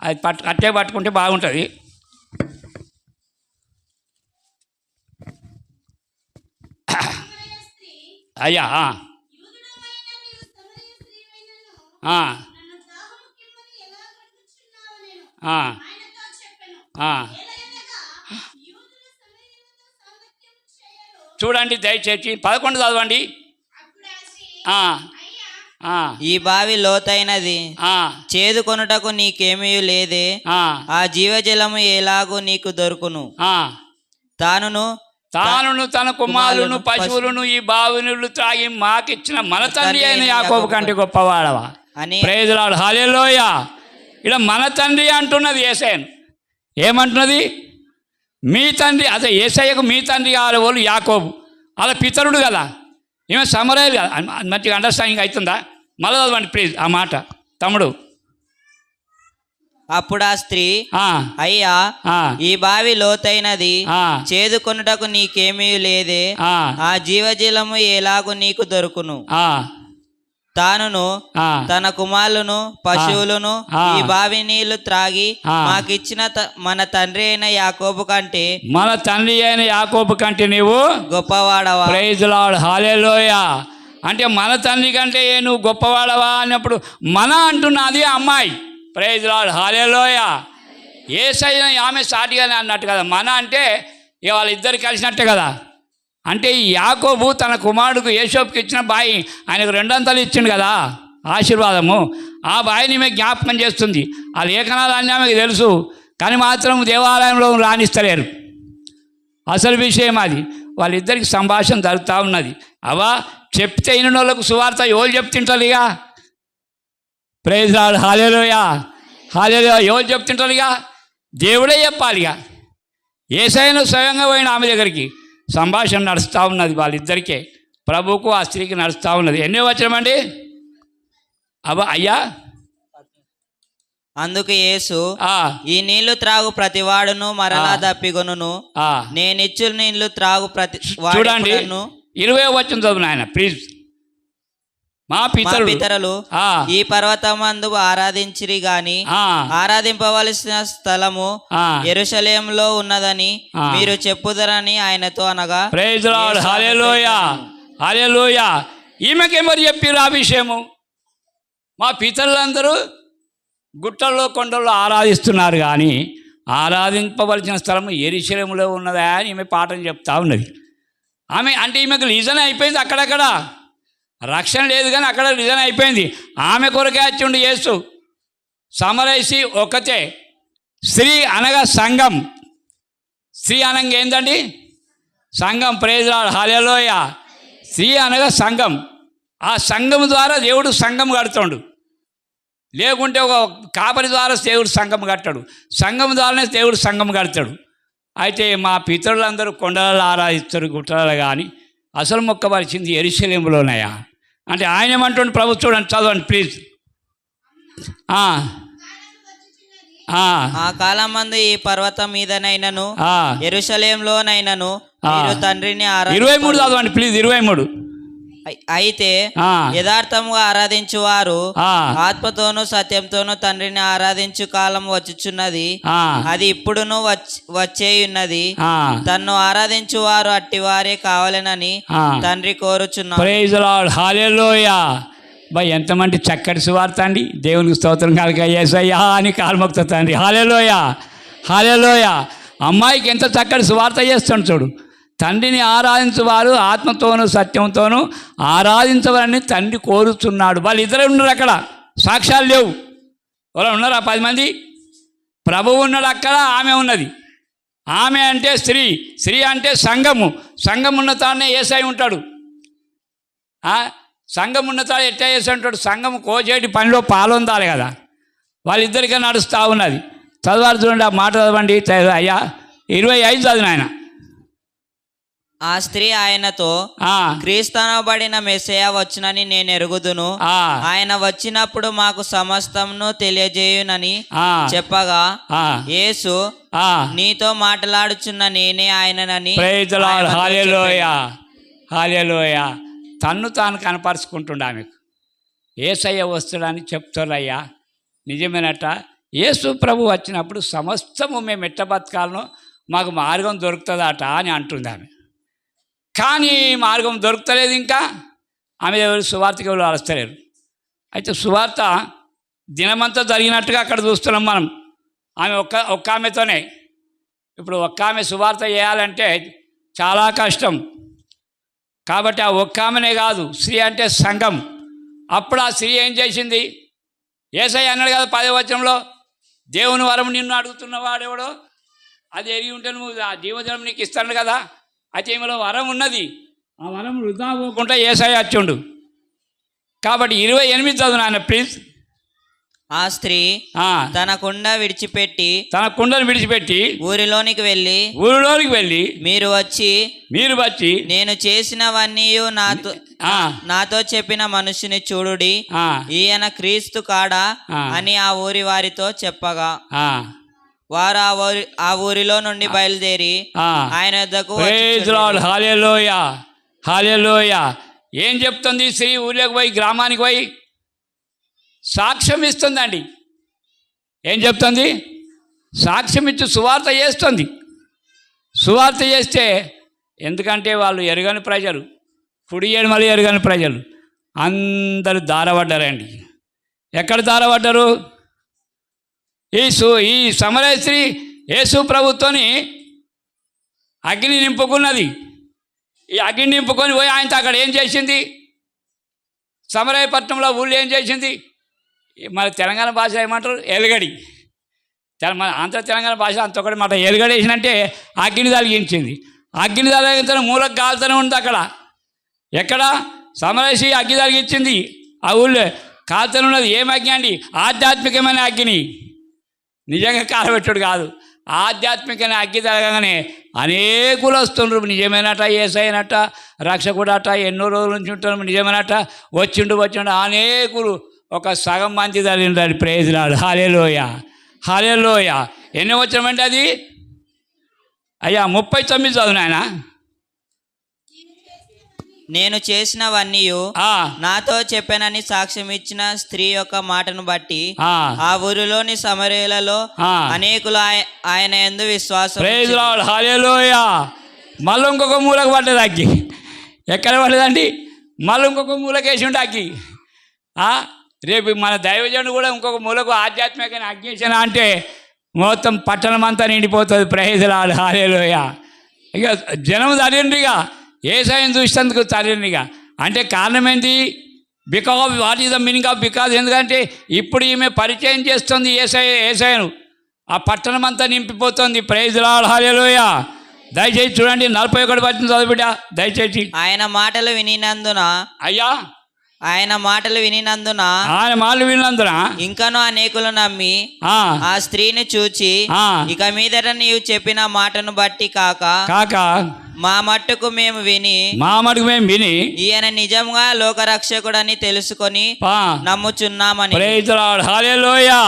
అది అట్టే పట్టుకుంటే బాగుంటుంది. అయ్యా చూడండి దయచేసి 11 చదవండి. ఈ బావి లోతైనది, చేదుకొనుటకు నీకేమీ లేదే, ఆ జీవజలము ఎలాగూ నీకు దొరుకును. తానును తన కుమారులను పశువులను ఈ బావి నీళ్లు త్రాగి మాకిచ్చిన మన తండ్రి అయిన యాకోబు కంటే గొప్పవాడవా అని. ప్రైజ్ లార్డ్, హల్లెలూయా. ఇలా మన తండ్రి అంటున్నది యేసయ్యను. ఏమంటున్నది? మీ తండ్రి. అదే యేసయ్యకు మీ తండ్రి కావాలి వాళ్ళు యాకోబు, అలా పితరుడు కదా. ఈమె సమరయ మంచిగా అండర్స్టాండింగ్ అవుతుందా? మళ్ళీ చదవండి ప్లీజ్ ఆ మాట తమ్ముడు. అప్పుడు ఆ స్త్రీ, ఆ, అయ్యా, ఆ, ఈ బావి లోతైనది, ఆ, చేదుకొనుటకు నీకేమీ లేదే. ఆ జీవజలము ఎలాగు నీకు దొరుకును? ఆ, తానును ఆ, తన కుమారులను పశువులను ఆ. ఈ బావి నీళ్లు త్రాగి ఆ. మాకిచ్చిన మన తండ్రి అయిన యాకోబు కంటే మన తండ్రి అయిన యాకోబు కంటే నీవు గొప్పవాడవా? ప్రైజ్ లార్డ్, హల్లెలూయా. అంటే మన తండ్రి కంటే నువ్వు గొప్పవాడవా అన్నప్పుడు మన అంటున్నది అమ్మాయి. ప్రైజ్ లార్డ్, హల్లెలూయా. యేసయ్య ఆమె సాటిగానే అన్నట్టు కదా. మన అంటే ఇక వాళ్ళిద్దరు కలిసినట్టే కదా. అంటే ఈ యాకోబు తన కుమారుడికి యేసోపుకి ఇచ్చిన బాయి ఆయనకు రెండంతలు ఇచ్చిండు కదా ఆశీర్వాదము. ఆ బాయిని ఈమె జ్ఞాపకం చేస్తుంది. ఆ లేఖనాలన్నీ ఆమెకు తెలుసు, కానీ మాత్రం దేవాలయంలో రాణిస్తలేరు. అసలు విషయం అది. వాళ్ళిద్దరికి సంభాషణ జరుగుతూ ఉన్నది. అవా చెప్తే ఇన్ని వాళ్ళకు సువార్త ఎవరు చెప్తుంటారు ఇక? ప్రైజ్ లార్డ్, హల్లెలూయా, హల్లెలూయా. ఎవరు చెప్తుంటారు ఇక? దేవుడే చెప్పాలి ఇక. యేసయ్యను స్వయంగా పోయిన ఆమె దగ్గరికి సంభాషణ నడుస్తూ ఉన్నది వాళ్ళిద్దరికే, ప్రభువుకు ఆ స్త్రీకి నడుస్తూ ఉన్నది. ఎన్నో వచనమండి? అయ్యా. అందుకు యేసు, ఈ నీళ్లు త్రాగు ప్రతివాడును మరలా దప్పిగొనును, నేనిచ్చు నీళ్లు త్రాగు ప్రతి చూడండి 20వ వచనం చదువు నాయన ప్లీజ్. మా పితరులు ఈ పర్వతమందు ఆరాధించిరి గాని ఆరాధింపవలసిన స్థలము యెరూషలేములో ఉన్నదని మీరు చెప్పుదరని ఆయనతో అనగా, ప్రైజ్ లార్డ్, హల్లెలూయా, హల్లెలూయా. ఈమెకేమరి చెప్పారు ఆ విషయము? మా పితరులందరూ గుట్టల్లో కొండల్లో ఆరాధిస్తున్నారు కానీ ఆరాధింపవలసిన స్థలము యెరూషలేములో ఉన్నదా అని ఈమె పాఠం చెప్తా ఉన్నది. ఆమె అంటే ఈమెకు రీజన్ అయిపోయింది. అక్కడక్కడ రక్షణ లేదు కానీ అక్కడ రీజన్ అయిపోయింది. ఆమె కొరకే వచ్చిండు యేసు. సమరయసి ఒకతే. స్త్రీ అనగా సంఘం. స్త్రీ అనగా ఏంటండి? సంఘం. ప్రైజ్ లార్డ్, హల్లెలూయా. స్త్రీ అనగా సంఘం. ఆ సంఘం ద్వారా దేవుడు సంఘం కడుతాడు. లేకుంటే ఒక కాపరి ద్వారా దేవుడు సంఘం కట్టాడు. సంఘం ద్వారానే దేవుడు సంఘం కడతాడు. అయితే మా పితరులందరూ కొండలలో ఆరాధిస్తారు, గుట్టలలో. కానీ అసలు మొక్కవలసింది యెరూషలేములోనయా అంటే ఆయన ఏమంటుండే ప్రభు? చూడండి, చదవండి ప్లీజ్. ఆ కాలమందు ఈ పర్వతం మీదనైనను యెరూషలేములోనైనను మీరు తండ్రిని 23 చదవండి ప్లీజ్. 23. అయితే యథార్థముగా ఆరాధించువారు ఆత్మతోనూ సత్యంతోనూ తండ్రిని ఆరాధించు కాలం వచ్చుచున్నది, అది ఇప్పుడును వచ్చేయున్నది. తన్ను ఆరాధించువారు అట్టివారే కావాలనని తండ్రి కోరుచున్నారు. Praise lord, hallelujah. బై ఎంతమంది చక్కటి సువార్త అండి. దేవునికి స్తోత్రం కలుగా. యేసయ్యా అని కాల్మొక్త తండ్రి. హల్లెలూయా, హల్లెలూయా. అమ్మాయికి ఎంత చక్కటి సువార్త చేస్తాడు చూడు. తండ్రిని ఆరాధించువారు ఆత్మతోనూ సత్యంతోనూ ఆరాధించవాలని తండ్రి కోరుతున్నాడు. వాళ్ళు ఇద్దరే ఉన్నారు అక్కడ, సాక్ష్యాలు లేవు. వాళ్ళు ఉన్నారా 10 మంది? ప్రభువు ఉన్నాడు అక్కడ, ఆమె ఉన్నది. ఆమె అంటే స్త్రీ, స్త్రీ అంటే సంఘము. సంఘం ఉన్న తానే యేసయ్య ఉంటాడు. సంఘం ఉన్న తాడు ఎట్లా యేసయ్య ఉంటాడు? సంఘం కోచేటి పనిలో పాలొందాలి కదా. వాళ్ళిద్దరికీ నడుస్తూ ఉన్నది. చదవాలి చూడండి, ఆ మాట చదవండి అయ్యా. 25 చదివిన ఆయన. ఆ స్త్రీ ఆయనతో, క్రీస్తనబడిన మెస్సయ్య వచ్చునని నేను ఎరుగుదును. ఆయన వచ్చినప్పుడు మాకు సమస్తమును తెలియజేయునని చెప్పగా, యేసు, నీతో మాట్లాడుచున్న నేనే ఆయననని. ప్రైజ్ ది లార్డ్, హల్లెలూయా, హల్లెలూయా. తన్ను తాను కనపరుచుకుంటుండ ఆమెకు. యేసయ్య వస్తాడని చెప్తారయ్యా. నిజమేనట. యేసు ప్రభు వచ్చినప్పుడు సమస్తము మేము ఎట్ట బతకాలనో మాకు మార్గం దొరుకుతుందట అని అంటుంది ఆమె. కానీ మార్గం దొరుకుతలేదు. ఇంకా ఆమె ఎవరు సువార్తకి ఎవరు అలస్తలేరు. అయితే సువార్త దినమంతా జరిగినట్టుగా అక్కడ చూస్తున్నాం మనం. ఆమె ఒక్క ఆమెతోనే. ఇప్పుడు ఒక్క ఆమె సువార్త చేయాలంటే చాలా కష్టం. కాబట్టి ఆ ఒక్క ఆమెనే కాదు, స్త్రీ అంటే సంఘం. అప్పుడు ఆ స్త్రీ ఏం చేసింది? యేసయ్య అన్నాడు కదా 10వ వచనంలో, దేవుని వరం నిన్ను అడుగుతున్నవాడెవడో అది ఎరిగి ఉంటే నువ్వు ఆ జీవజలం నీకు ఇస్తాను కదా. అయితే ఈమెలో వరం ఉన్నది. ఆ వరం వృధా పోకుండా యేసయ్య వచ్చిండు. కాబట్టి 28 చదువు నాన్న ప్లీజ్. ఆ స్త్రీ తన కుండ విడిచిపెట్టి ఊరిలోనికి వెళ్ళి మీరు వచ్చి నేను చేసినవన్నీ నాతో చెప్పిన మనుషుని చూడుడి, ఈయన క్రీస్తు కాడా అని ఆ ఊరి వారితో చెప్పగా వారు ఆ ఊరిలో నుండి బయలుదేరి ఆయన వద్దకు హల్లెలూయా హల్లెలూయా. ఏం చెప్తుంది స్త్రీ? ఊళ్ళోకి పోయి గ్రామానికి పోయి సాక్ష్యం ఇస్తుందండి. ఏం చెప్తుంది? సాక్ష్యం ఇచ్చి సువార్త చేస్తుంది. సువార్త చేస్తే, ఎందుకంటే వాళ్ళు ఎరగని ప్రజలు, కుడి ఎడమలు ఎరగని ప్రజలు అందరూ దారపడ్డారండి. ఎక్కడ దారపడ్డారు? ఈ సమరయ స్త్రీ యేసు ప్రభుతోని అగ్ని నింపుకున్నది. ఈ అగ్ని నింపుకొని పోయి ఆయనతో అక్కడ ఏం చేసింది? సమరయపట్నంలో ఊళ్ళో ఏం చేసింది? మన తెలంగాణ భాష ఏమంటారు? ఎలుగడి. మన ఆంధ్ర తెలంగాణ భాష అంత ఒకటి మాట. ఎలుగడి వేసినంటే అగ్ని తలిగించింది. అగ్ని తలిగించిన మూలకు కాలుతూనే ఉంది అక్కడ. ఎక్కడ? సమరసి అగ్ని తలిగించింది ఆ ఊళ్ళో, కాలుతూనే ఉన్నది. ఏం అగ్ని అండి? ఆధ్యాత్మికమైన అగ్ని. నిజంగా కాలబెట్టుడు కాదు, ఆధ్యాత్మికమైన అగ్గి తరగగానే అనేకులు వస్తుండ్రు. నిజమేనట, యేసయ్యనట, రక్షకుడట, ఎన్నో రోజుల నుంచి ఉంటారు, నిజమేనట, వచ్చిండు అనేకులు. ఒక సగం మంది తగిలిండాలి. Praise lord. హల్లెలూయా హల్లెలూయా. ఎన్ని వచ్చామంటే అది అయ్యా 39 చదువు నాయన. నేను చేసినవన్నీ నాతో చెప్పానని సాక్ష్యం ఇచ్చిన స్త్రీ యొక్క మాటను బట్టి ఆ ఊరిలోని సమరయులలో అనేకులు ఆయన యందు విశ్వాసం. Praise lord. హల్లెలూయా. మళ్ళీ ఇంకొక మూలకు పడ్డది అగ్గి. ఎక్కడ పడ్డదండి? మళ్ళీ ఇంకొక మూలకేసి ఉంటే అగ్గి. రేపు మన దైవజనుడు కూడా ఇంకొక మూలకు ఆధ్యాత్మిక అగ్నించిన అంటే మొత్తం పట్టణం అంతా నిండిపోతుంది. Praise lord. హల్లెలూయా. ఇక జనం తరిండ్రిగా యేసయ్యను చూసేందుకు తరిండ్రిగా. అంటే కారణం ఏంటి? Because what is the meaning of because? ఎందుకంటే ఇప్పుడు ఈమె పరిచయం చేస్తుంది యేసయ్యను. ఆ పట్టణం అంతా నింపిపోతుంది. Praise lord. హల్లెలూయా. దయచేసి చూడండి, 41 వచనం చదువుబిడ్డ దయచేసి. ఆయన మాటలు వినినందున ఆయన మాటలు వినినందున ఇంకనూ అనేకులు నమ్మి ఆ స్త్రీని చూచి, ఇక మీదట నీవు చెప్పిన మాటను బట్టి కాక మా మట్టుకు మేము విని ఈయన నిజంగా లోకరక్షకుడని తెలుసుకొని నమ్ముచున్నామని. Praise lord. హల్లెలూయా.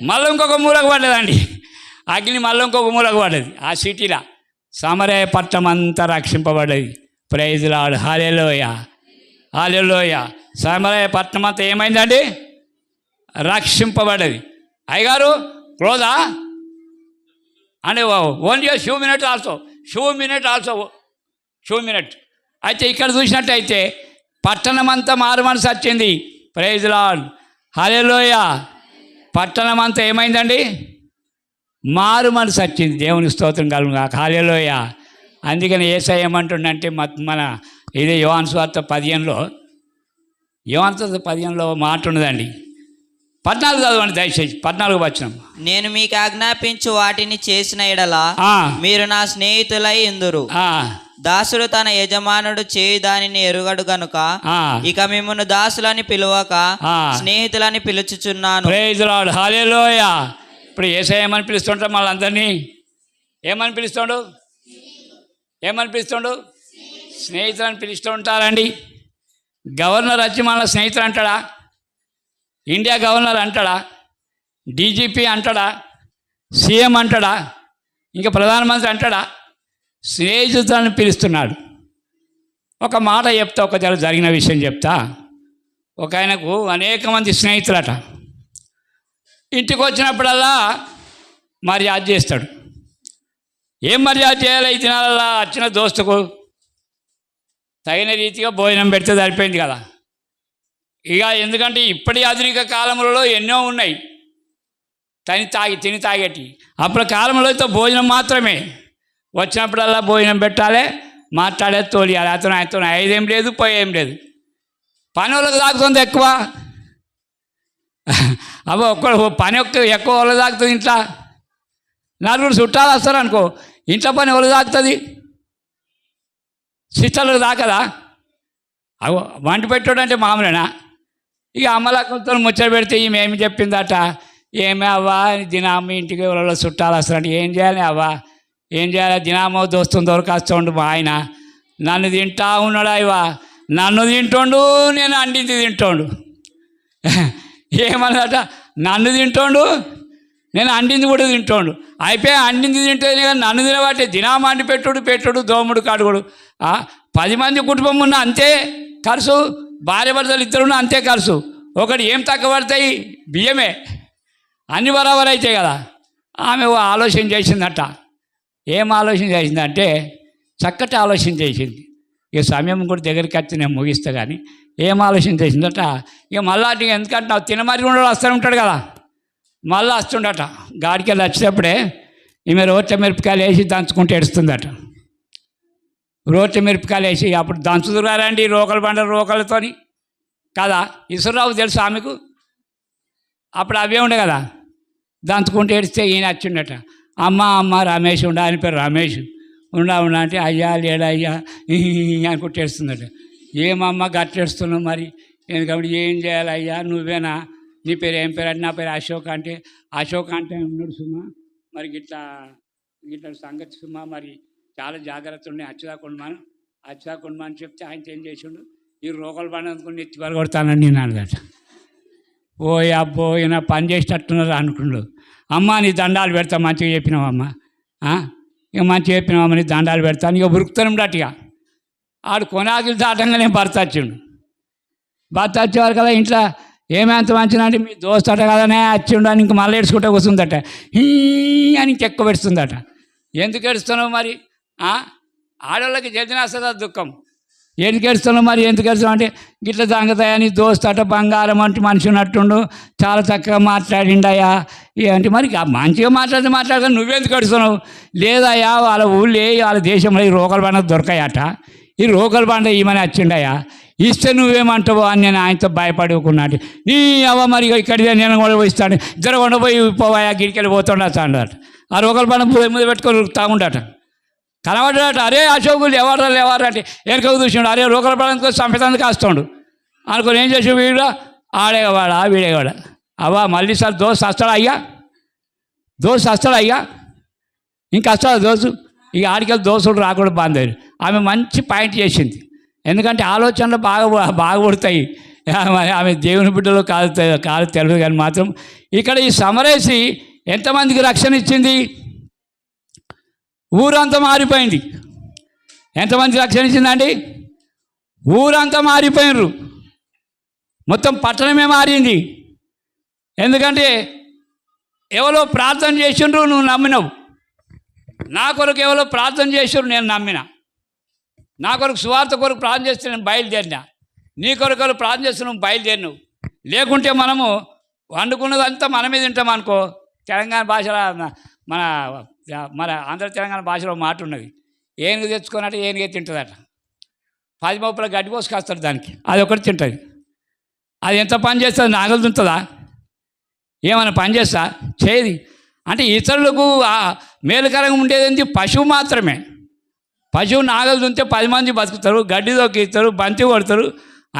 మళ్ళీ ఇంకొక మూలకు పడ్డదండి అగ్ని. మళ్ళీ ఇంకొక మూలకు పడ్డది. ఆ సిటీలో సమరయ పట్టణం అంతా రక్షింపబడ్డది. Praise lord. హల్లెలూయా హల్లెలూయా. సమరయ పట్టణం అంతా ఏమైందండి? రక్షింపబడ్డది. అయ్యగారు క్లోజా అంటే ఓన్లీ ఫ్యూ మినిట్ అయితే ఇక్కడ చూసినట్టయితే పట్టణం అంతా మారు మనసు వచ్చింది. Praise lord. హల్లెలూయా. పట్టణం అంతా ఏమైందండి? మారు మనసు వచ్చింది. దేవుని స్తోత్రం కలుగుగా. హల్లెలూయా. అందుకని యేసయ్య ఏమంటుండంటే మన ఇదే యోహాను సువార్త 15లో మాట ఉన్నదండి. 14 చదవండి దయచేసి. 14 వచనం. నేను మీకు ఆజ్ఞాపించు వాటిని చేసిన ఎడల మీరు నా స్నేహితులై ఇందురు. దాసుడు తన యజమానుడు చేయు దానిని ఎరుగడు గనుక ఇక మిమ్మును దాసులని పిలువక స్నేహితులని పిలుచుచున్నాను. Praise lord. హల్లెలూయా. ఇప్పుడు యేసయ్య ఏమని పిలుస్తుంటాం? వాళ్ళందరినీ ఏమని పిలుస్తుండు? స్నేహితులని పిలుస్తూ ఉంటారండి. గవర్నర్ వచ్చి మన స్నేహితులు అంటాడా? ఇండియా గవర్నర్ అంటాడా? డీజీపీ అంటాడా? సీఎం అంటాడా? ఇంకా ప్రధానమంత్రి అంటాడా? స్నేహితులను పిలుస్తున్నాడు. ఒక మాట చెప్తా, ఒక జరిగిన విషయం చెప్తా. ఒక ఆయనకు అనేక మంది స్నేహితులట. ఇంటికి వచ్చినప్పుడల్లా మర్యాద చేస్తాడు. ఏం మర్యాద చేయాలి? ఈ దినాలల్లా వచ్చిన దోస్తుకు తగిన రీతిగా భోజనం పెడితే సరిపోయింది కదా. ఇక ఎందుకంటే ఇప్పటి ఆధునిక కాలంలో ఎన్నో ఉన్నాయి తిని తాగేటి. అప్పుడు కాలంలో అయితే భోజనం మాత్రమే. వచ్చినప్పుడల్లా భోజనం పెట్టాలి, మాట్లాడే తోలియాలి. ఆయనతో ఐదేం లేదు, పోయేం లేదు. పని వాళ్ళకి తాగుతుంది ఎక్కువ. పని ఎక్కువ వాళ్ళకి తాగుతుంది. ఇంట్లో నలుగురు చుట్టాలు వస్తారు అనుకో, ఇంట్లో పని వాళ్ళకి తాగుతుంది, సిస్టర్లకు తాకదా? వంట పెట్టాడు అంటే మామూలేనా? ఇక అమ్మలక్కలతో ముచ్చట పెడితే ఈమె ఏమి చెప్పిందట, ఏమే అవ్వా దినామ ఇంటికి వాళ్ళ చుట్టాలు వస్తారంటే ఏం చేయాలి అవ్వా, ఏం చేయాలి? దినామో దోస్తుని దొరకాస్తుండు మా ఆయన, నన్ను తింటా ఉన్నాడా ఇవా, నన్ను తింటోండు, నేను అండింది తింటోండు. ఏమన్నట, నన్ను తింటోండు, నేను అండింది కూడా తింటోండు. అయిపోయి అండింది తింటేనే కానీ నన్ను తినబట్టే దినామండి పెట్టుడు దోముడు కడుగుడు. 10 మంది కుటుంబం ఉన్న అంతే ఖర్చు, భార్య భర్తలు ఇద్దరు అంతే ఖర్చు. ఒకటి ఏం తక్కువ పడతాయి, బియ్యమే అన్ని బరాబర్ అవుతాయి కదా. ఆమె ఆలోచన చేసిందట. ఏం ఆలోచన చేసిందంటే చక్కటి ఆలోచన చేసింది. ఇక సమయం కూడా దగ్గరికి వచ్చి నేను ముగిస్తా. కానీ ఏం ఆలోచన చేసిందట, ఇక మళ్ళీ ఎందుకంటే నాకు తినమరి కూడా వస్తూ ఉంటాడు కదా, మళ్ళీ వస్తుండట. గాడికి వెళ్ళి వచ్చేటప్పుడే ఈమె రోట్ల మిరపకాయలు వేసి దంచుకుంటూ ఏడుస్తుందట. రోట్ల మిరపకాయలు వేసి అప్పుడు దంచుతురారండి రోకలు బండ రోకలతోని కదా. ఇసురావు తెలుసు ఆమెకు, అప్పుడు అవే ఉండే కదా. దంచుకుంటూ ఏడిస్తే ఈయన వచ్చిండట. అమ్మ రమేష్ ఉండ, ఆయన పేరు రమేష్. ఉండా అంటే అయ్యా లేడా అయ్యా అనుకుంటూ ఏడుస్తుందట. ఏమమ్మ గట్టేడుస్తున్నావు మరి, ఎందుకంటే ఏం చేయాలి అయ్యా, నువ్వేనా, నీ పేరు ఏం పేరు అంటే నా పేరు అశోక్ అంటే ఉన్నాడు సుమా, మరి గిట్లా సంగతి సుమా, మరి చాలా జాగ్రత్త ఉన్నాయి, అచ్చుదాకుండా అని చెప్తే ఆయనతో ఏం చేసిండు, ఈ రోకలు పని అనుకుని నెత్తి పరగొడతానని నేను అన్నదట. ఓ అబ్బో ఈయన పని చేసేటట్టున్నారు అనుకున్నాడు. అమ్మ నీ దండాలు పెడతా, మంచిగా చెప్పినావమ్మా, ఇక మంచిగా చెప్పినావమ్మ నీ దండాలు పెడతాను. ఇక ఉరుకుతానున్నట్టుగా ఆడు కొనాకులు దాటంగానే భర్త వచ్చిండు. భర్త వచ్చేవారు కదా ఇంట్లో ఏమేంత మంచిగా అంటే మీ దోస్తట కదనే వచ్చిండు అని ఇంక మళ్ళీ ఏడ్చుకుంటూ కూర్చుందట. అని ఇంకెక్కువ పెడుతుందట. ఎందుకు ఏడుస్తున్నావు మరి, ఆడవాళ్ళకి జల్దిన వస్తుందా దుఃఖం, ఎందుకు ఏడుస్తున్నావు మరి, ఎందుకు ఏడుస్తున్నావు అంటే గిట్ల సంగతని దోస్తట బంగారం అంటే మనిషి ఉన్నట్టుండు, చాలా చక్కగా మాట్లాడిండయా అంటే. మరి మంచిగా మాట్లాడగా నువ్వెందుకు ఏడుస్తున్నావు, లేదయ్యా వాళ్ళ ఊళ్ళో వాళ్ళ దేశంలో ఈ రోకల బండ దొరకాయట, ఈ రోకల బండ ఈమెను వచ్చిండయా, ఇస్తే నువ్వేమంటావు అని నేను ఆయనతో భయపడుకున్నాడు. నీ అవ్వ మరి ఇక్కడిదే నేను కూడా ఇస్తాను, ఇద్దరు కొండపోయి పోవాయా గిడికెళ్ళి పోతుండట అన్నట. ఆ రోకల బండ ముందు పెట్టుకొని తాగుండట. కనబడ్డాట, అరే అశోకులు ఎవరు అంటే వెనకకు చూసిండు, అరే రోకల బండ చంపేందుకు వస్తుండు అనుకుని ఏం చేసి వీడు ఆడేవాడా వీడేవాడా. అవ్వ మళ్ళీ సార్ దోస్తు వస్తాడా అయ్యా, ఇంకా వస్తాడు దోస్తు. ఇక ఆడికెళ్ళి దోస్తుడు రాకుండా బాగుంది. ఆమె మంచి పాయింట్ చేసింది, ఎందుకంటే ఆలోచనలు బాగా పుడతాయి. ఆమె దేవుని బిడ్డలో కాదు తెలియదు. కానీ మాత్రం ఇక్కడ ఈ సమరేసి ఎంతమందికి రక్షణ ఇచ్చింది, ఊరంతా మారిపోయింది. ఎంతమందికి రక్షణ ఇచ్చిందండి, ఊరంతా మారిపోయినరు, మొత్తం పట్టణమే మారింది. ఎందుకంటే ఎవరో ప్రార్థన చేసిండ్రు, నువ్వు నమ్మినవు. నా కొరకు ఎవరో ప్రార్థన చేసిండ్రు, నేను నమ్మిన. నా కొరకు సువార్త కొరకు ప్రార్థన చేస్తే నేను బయలుదేరినా, నీ కొరకు ప్రార్థన చేస్తే నువ్వు బయలుదేరినవు. లేకుంటే మనము వండుకున్నదంతా మనమే తింటాం అనుకో. తెలంగాణ భాషలో మన ఆంధ్ర తెలంగాణ భాషలో మాట ఉన్నది, ఏనుగు తెచ్చుకున్నట్టు ఏనుగే తింటుందట. 10 మోపుల గడ్డి పోసుకొస్తాడు దానికి, అది ఒకటి తింటుంది. అది ఎంత పని చేస్తుంది, నాగలు దుంతుందా, ఏమైనా పని చేస్తా చేయది. అంటే ఇతరులకు మేలుకరంగా ఉండేది పశువు మాత్రమే. పశువు నాగలు దుంతే 10 మంది బతుకుతారు, గడ్డి దొక్కిస్తారు, బంతి కొడతారు,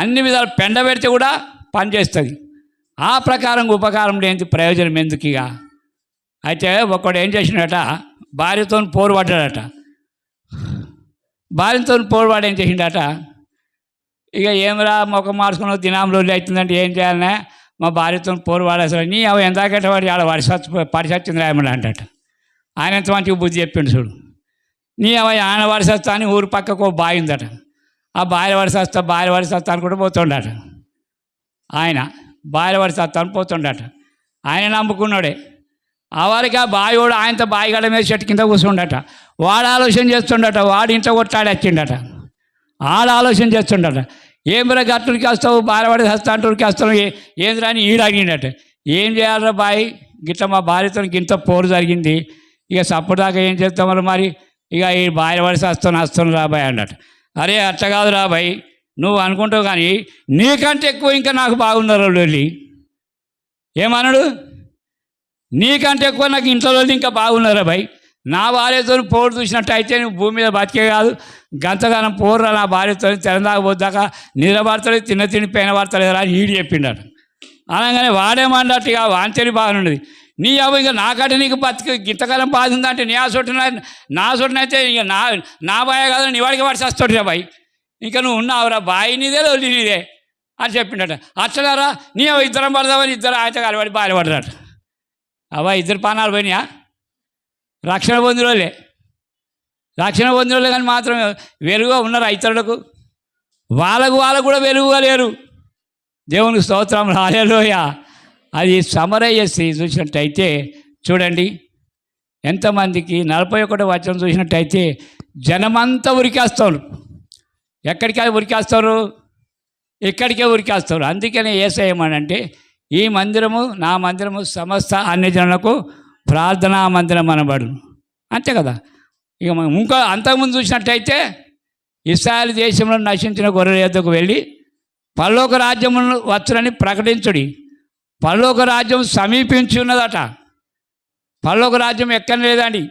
అన్ని విధాలు పెండ పెడితే కూడా పని చేస్తుంది. ఆ ప్రకారం ఉపకారం లేని ప్రయోజనం ఎందుకు ఇక. అయితే ఒకడు ఏం చేసినట, భార్యతో పోరుపడ్డాడట. భార్యతో పోరుపాడు ఏం చేసిండట, ఇక ఏమరా ముఖం మార్చుకున్న దినాంలో అవుతుందంటే ఏం చేయాలనే, మా భార్యతో పోరుపాడేసరి నీ అవి ఎందాకంటే వాడు ఆడ పరిసచ్చింది రాయమని అంటట. ఆయన ఎంత మంచిగా బుద్ధి చెప్పిండు చూడు. నీ అవి ఆయన వరిసస్తా అని ఊరు పక్కకు బావి ఉందట. ఆ భార్య వరిసస్తా అని కూడా పోతుండట. ఆయన భార్య వరిసస్తా అని పోతుండట. ఆయన నమ్ముకున్నాడే. ఆ వారికి ఆ బావి వాడు ఆయనతో బావిగడ మీద చెట్టు కింద కూర్చుండట. వాడు ఆలోచన చేస్తుండట, వాడు ఇంట్లో కొట్లాడి వచ్చిండట. ఆడ ఆలోచన చేస్తుండట, ఏం రా గట్టుడికి వస్తావు, భార్యవాడి వస్తా అంటూరికి వస్తావు, ఏంద్రా అని ఈడు అడిగిండట. ఏం చేయాలరా బాయ్, గిట్ల మా భార్యతో గింత పోరు జరిగింది, ఇక సప్పుడుదాకా ఏం చేస్తామని మరి, ఇక ఈ భార్యవాడి వస్తాను రాబాయ్ అన్నట. అరే అట్లా కాదు రాబాయ్, నువ్వు అనుకుంటావు కానీ నీకంటే ఎక్కువ ఇంకా నాకు బాగున్నారు వెళ్ళి. ఏమన్నాడు, నీకంటే ఎక్కువ నాకు ఇంట్లో ఇంకా బాగున్నారా బాయ్. నా భార్యతో పోరు చూసినట్టు అయితే నువ్వు భూమి మీద బతికే కాదు, గంతగానం పోరురా నా భార్యతో తెలందాకపోద్దాకా నిద్రపడతాడు, తిండి పైన పడతలేదా అని ఈడు చెప్పిండట. అనగానే వాడేమన్నట్టు ఇక వాంతేని బాగున్నది. నీ అవ్వ ఇంకా నాకంటే నీకు బతికి గింతకాలం బాధ ఉందంటే నా చోటునైతే ఇక నా బాయే కాదు నీ వాడికి వాడి చేస్తాడు రా బాయ్. ఇంకా నువ్వు ఉన్నావురా బాయి నీదే లొల్లి నీదే అని చెప్పిండట. అట్లనారా నీ ఇద్దరం పడదామని ఇద్దరు ఆయన కలబడి బాగా పడ్డారట. అవా ఇద్దరు పానాలు పోయినాయా? రక్షణ పొందినోళ్ళే, రక్షణ పొందినోళ్ళే, కానీ మాత్రం వెలుగుగా ఉన్నారు ఇతరులకు. వాళ్ళకు కూడా వెలుగుగా లేరు. దేవునికి స్తోత్రం, హల్లెలూయా. అది సమరయ్య స్త్రీ చూసినట్టయితే చూడండి ఎంతమందికి 41వ వచనం చూసినట్టయితే జనమంతా ఉరికేస్తారు. ఎక్కడికి ఉరికేస్తారు? ఇక్కడికే ఉరికేస్తారు. అందుకనే యేసయ్య ఏమనంటే ఈ మందిరము నా మందిరము సమస్త అన్యజనులకు ప్రార్థనా మందిరం అనబడు. అంతే కదా. ఇక ఇంకా అంతకుముందు చూసినట్టయితే ఇశ్రాయేలు దేశంలో నశించిన గొర్రెల యొద్దకు వెళ్ళి పరలోక రాజ్యమును వచ్చునని ప్రకటించుడి. పరలోక రాజ్యం సమీపించి ఉన్నదట. పరలోక రాజ్యం ఎక్కడ లేదండి.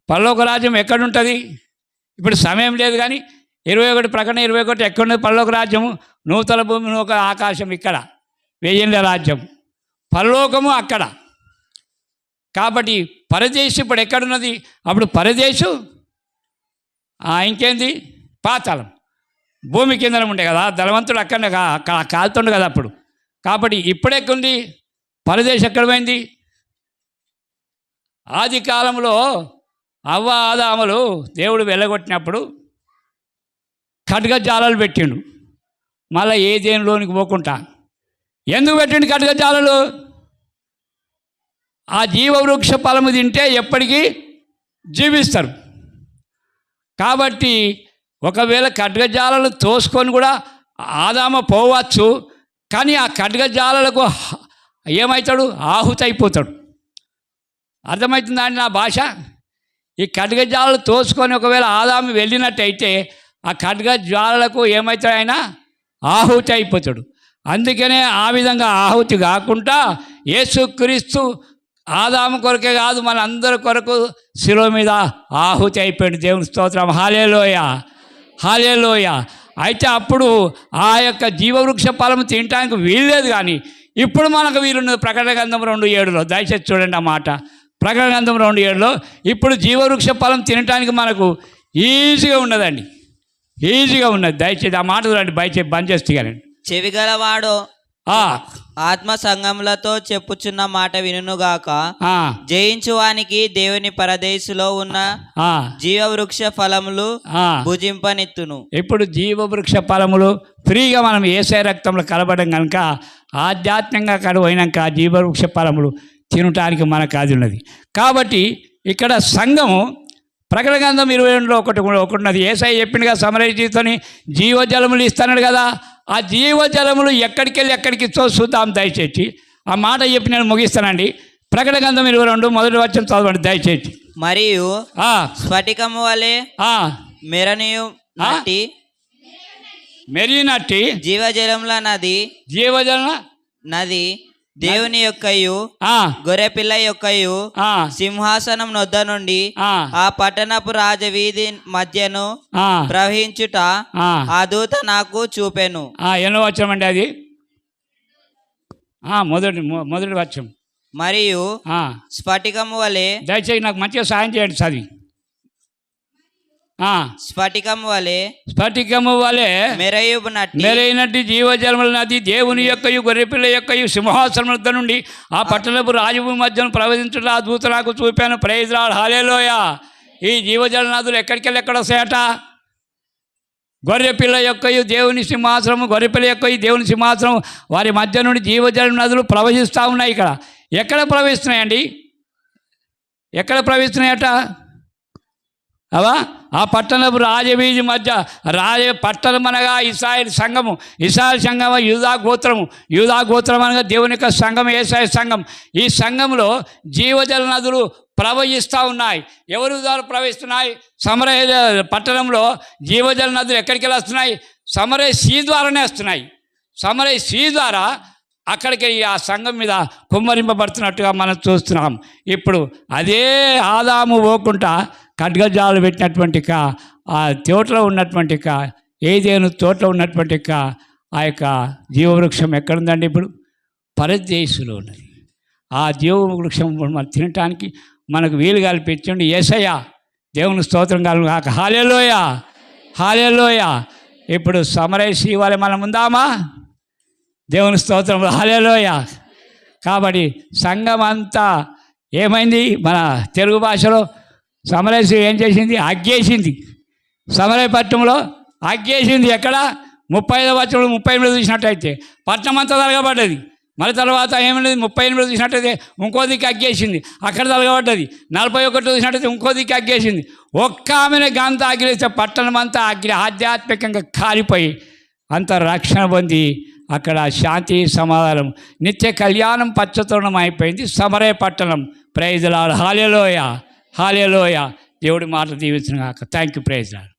పరలోక రాజ్యం ఎక్కడుంటుంది? ఇప్పుడు సమయం లేదు కానీ 21 ప్రకటన 21 ఎక్కడున్నది పరలోక రాజ్యము? నూతన భూమి నూతన ఆకాశం ఇక్కడ, 1000 రాజ్యం, పరలోకము అక్కడ. కాబట్టి పరదేశం ఇప్పుడు ఎక్కడున్నది? అప్పుడు పరదేశం ఇంకేంది? పాతాళం, భూమి కింద ఉండే కదా. ధనవంతుడు అక్కడ కాలుతుండు కదా అప్పుడు. కాబట్టి ఇప్పుడెక్కుంది పరదేశం ఎక్కడ పోయింది? ఆది కాలంలో అవ్వ ఆదాములు దేవుడు వెళ్ళగొట్టినప్పుడు ఖడ్గజాలాలు పెట్టిండు. మళ్ళీ ఏ దేనిలోనికి పోకుండా ఎందుకు పెట్టిండు ఖడ్గజాలాలు? ఆ జీవవృక్ష ఫలము తింటే ఎప్పటికీ జీవిస్తారు. కాబట్టి ఒకవేళ ఖడ్గజాలాలు తోసుకొని కూడా ఆదామ పోవచ్చు, కానీ ఆ ఖడ్గజాలాలకు ఏమవుతాడు? ఆహుతి అయిపోతాడు. అర్థమవుతుందా అండి నా భాష? ఈ ఖడ్గజాలాలు తోసుకొని ఒకవేళ ఆదాము వెళ్ళినట్టయితే ఆ ఖడ్గజాలాలకు ఏమవుతాడు? ఆయన ఆహుతి అయిపోతాడు. అందుకనే ఆ విధంగా ఆహుతి కాకుండా యేసుక్రీస్తు ఆదాము కొరకే కాదు మన అందరి కొరకు శిలువ మీద ఆహుతి అయిపోయాడు. దేవుని స్తోత్రం, హల్లెలూయా, హల్లెలూయా. అయితే అప్పుడు ఆ యొక్క జీవవృక్ష ఫలము తినడానికి వీల్లేదు, కానీ ఇప్పుడు మనకు వీలున్నది. ప్రకటన గ్రంథం 2:7 దయచేసి చూడండి ఆ మాట. ప్రకటన గ్రంథం 2:7 ఇప్పుడు జీవవృక్ష ఫలం తినడానికి మనకు ఈజీగా ఉన్నదండి, ఈజీగా ఉన్నది. దయచేసి ఆ మాట చూడండి, బంద్ చేస్తే కానీ. చెవిగలవాడు ఆత్మ సంగములతో చెప్పుచున్న మాట వినుగాక. జయించువానికి దేవుని పరదేశులో ఉన్న జీవవృక్ష ఫలములు భుజింపనెత్తును. ఇప్పుడు జీవవృక్ష ఫలములు ఫ్రీగా మనం యేసయ్య రక్తంలో కలబడం కనుక ఆధ్యాత్మికంగా కడువైనాక జీవవృక్ష ఫలములు తినటానికి మనకు అది ఉన్నది. కాబట్టి ఇక్కడ సంఘము ప్రకటన గ్రంథం 22లో ఒకటి ఉన్నది. యేసయ్య చెప్పిండుగా సమరయుడితోని జీవజలములు ఇస్తున్నాడు కదా. ఆ జీవజలములు ఎక్కడికి వెళ్ళి ఎక్కడికి చూద్దాం దయచేసి. ఆ మాట చెప్పి నేను ముగిస్తానండి. ప్రకటన గ్రంథం 22 మొదటి వచనం చదవండి దయచేసి. మరియు స్ఫటికము వలె మెరినట్టి జీవజలముల నది దేవుని యొక్కయు గొర్రెపిల్ల యొక్కయు సింహాసనం నొద్ద నుండి ఆ పట్టణపు రాజవీధి మధ్యను ప్రవహించుట ఆ దూత నాకు చూపెను. ఎన్నో వచ్చం అండి అది? మొదటి వచ్చం. మరియు స్ఫటికము వలె, దయచేసి నాకు మంచిగా సాయం చేయండి చదివి. స్ఫటికము వలె మెరైనట్టి జీవజలముల నది దేవుని యొక్కయు గొర్రెపిల్ల యొక్కయు సింహాసనం నుండి ఆ పట్టణపు రాజభూమి మధ్యను ప్రవేశించుట ఆ దూత నాకు చూపాను. ప్రైజ్ లార్డ్, హల్లెలూయా. ఈ జీవజల నదులు ఎక్కడికి వెళ్ళి ఎక్కడ వస్తాయట? గొర్రెపిల్ల యొక్కయు దేవుని సింహాసనము, గొర్రెపిల్ల యొక్కయు దేవుని సింహాసనం వారి మధ్య నుండి జీవజల నదులు ప్రవహిస్తూ ఉన్నాయి. ఇక్కడ ఎక్కడ ప్రవహిస్తున్నాయండి? ఎక్కడ ప్రవహిస్తున్నాయట? అవా ఆ పట్టణపు రాజవీధి మధ్య పట్టణం అనగా ఇశ్రాయేల్ సంఘము, ఇశ్రాయేల్ సంఘం యూదా గోత్రం అనగా దేవుని యొక్క సంఘం, యేసయ్య సంఘం. ఈ సంఘంలో జీవజల నదులు ప్రవహిస్తూ ఉన్నాయి. ఎవరి ద్వారా ప్రవహిస్తున్నాయి? సమరయ పట్టణంలో జీవజల నదులు ఎక్కడికి వెళ్ళి వస్తున్నాయి? సమరయ సీ ద్వారానే వస్తున్నాయి. సమరయ సీ ద్వారా అక్కడికి ఆ సంఘం మీద కుమ్మరింపబడుతున్నట్టుగా మనం చూస్తున్నాం. ఇప్పుడు అదే ఆదాము పోకుండా ఖడ్గజాలు పెట్టినటువంటి ఆ తోటలో ఉన్నటువంటి ఏదేను తోటలో ఉన్నటువంటి ఆ యొక్క జీవవృక్షం ఎక్కడుందండి? ఇప్పుడు పరదేశంలో ఉన్నది. ఆ జీవవృక్షం మనం తినటానికి మనకు వీలు కల్పించండి యేసయ్య. దేవుని స్తోత్రం కలుగుగాక. హల్లెలూయా, హల్లెలూయా. ఇప్పుడు సమరయ శివాలయం మనం ఉందామా? దేవుని స్తోత్రం, హల్లెలూయా. కాబట్టి సంఘం అంతా ఏమైంది? మన తెలుగు భాషలో సమరయ ఏం చేసింది? అగ్గేసింది. సమరయ పట్టణంలో అగ్గేసింది. ఎక్కడ? 35వ వచనంలో 38 చూసినట్టయితే పట్టణం అంతా తలగబడ్డది. మళ్ళీ తర్వాత ఏమన్నది? 38 చూసినట్టయితే ఇంకో దిక్కు అగ్గేసింది, అక్కడ తలగబడ్డది. 41 చూసినట్టయితే ఇంకో దిక్కు అగ్గేసింది. ఒక్క ఆమెనే గంత అగ్గిలేస్తే పట్టణం అంతా అగ్గి ఆధ్యాత్మికంగా కాలిపోయి అంత రక్షణ పొంది అక్కడ శాంతి సమాధానం నిత్య కళ్యాణం పచ్చతోరణం అయిపోయింది సమరయ పట్టణం. Praise lord, hallelujah, hallelujah. దేవుడి మాట దీవించును గాక. Thank you, praise lord.